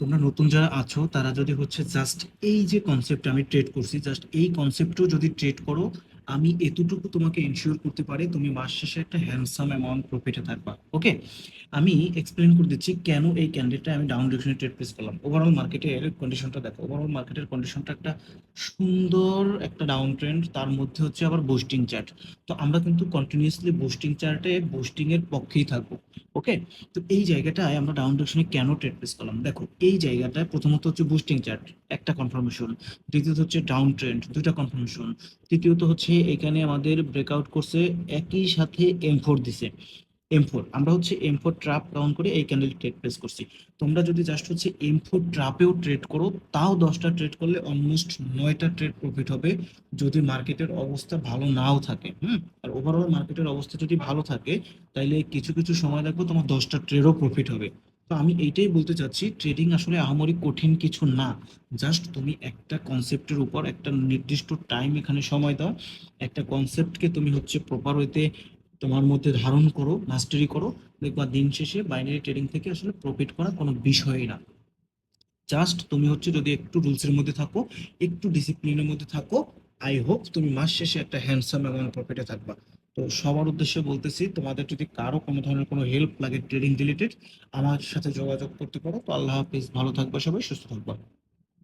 তোমরা নতুন যারা আছো তারা যদি হচ্ছে জাস্ট এই যে কনসেপ্ট আমি ট্রেড করছি, জাস্ট এই কনসেপ্টও যদি ট্রেড করো, আমি এতটুকু তোমাকে এনশিওর করতে পারি তুমি মাস শেষে একটা হ্যান্ডসাম অ্যামাউন্ট প্রফিটে থাকবা। ওকে, আমি এক্সপ্লেন করে দিচ্ছি কেন এই ক্যান্ডেলটা আমি ডাউন ডিরেকশনে ট্রেড প্লেস করলাম। ওভারঅল মার্কেটের কন্ডিশনটা দেখো, ওভারঅল মার্কেটের কন্ডিশনটা একটা সুন্দর একটা ডাউন ট্রেন্ড, তার মধ্যে হচ্ছে আবার বুস্টিং চার্ট। তো আমরা কিন্তু কন্টিনিউয়াসলি বুস্টিং চার্টে বুস্টিং এর পক্ষেই থাকবো। ওকে, তো এই জায়গাটায় আমরা ডাউন ডিরেকশনে কেন ট্রেড প্লেস করলাম দেখো, এই জায়গাটায় প্রথমত হচ্ছে বুস্টিং চার্ট, একটা কনফার্মেশন। দ্বিতীয়ত হচ্ছে ডাউন ট্রেন্ড, দুইটা কনফার্মেশন। তৃতীয়ত হচ্ছে এখানে আমাদের ব্রেকআউট করছে, একই সাথে M4 দিছে। M4 আমরা হচ্ছে M4 ট্র্যাপ ডাউন করে এই ক্যান্ডেল ট্রেড প্লেস করছি। তোমরা যদি জাস্ট হচ্ছে M4 ট্র্যাপেও ট্রেড করো, তাও 10টা ট্রেড করলে অলমোস্ট 9টা ট্রেড প্রফিট হবে, যদি মার্কেটের অবস্থা ভালো নাও থাকে। আর ওভারঅল মার্কেটের অবস্থা যদি ভালো থাকে, তাইলে কিছু কিছু সময় দেখবো তোমার 10টা ট্রেডও প্রফিট হবে। তো আমি এইটাই বলতে চাচ্ছি, ট্রেডিং আসলে আহামরি কঠিন কিছু না। জাস্ট তুমি একটা কনসেপ্টের উপর একটা নির্দিষ্ট টাইম এখানে সময় দাও, একটা কনসেপ্টকে তুমি হচ্ছে প্রপার ওয়েতে তোমার মধ্যে ধারণ করো, মাস্টারি করো, দেখবা দিন শেষে বাইনারি ট্রেডিং থেকে আসলে প্রফিট করা কোনো বিষয়ই না। জাস্ট তুমি হচ্ছে যদি একটু রুলসের মধ্যে থাকো, একটু ডিসিপ্লিনের মধ্যে থাকো, আই হোপ তুমি মাস শেষে একটা হ্যান্ডসাম অ্যামাউন্ট প্রফিটে থাকবা। তো সবার উদ্দেশ্যে বলতেছি, তোমাদের যদি কারো কোনো ধরনের কোনো হেল্প লাগে ট্রেডিং রিলেটেড, আমার সাথে যোগাযোগ করতে পারো। তো আল্লাহ হাফিজ, ভালো থাকবা সবাই, সুস্থ থাকবা।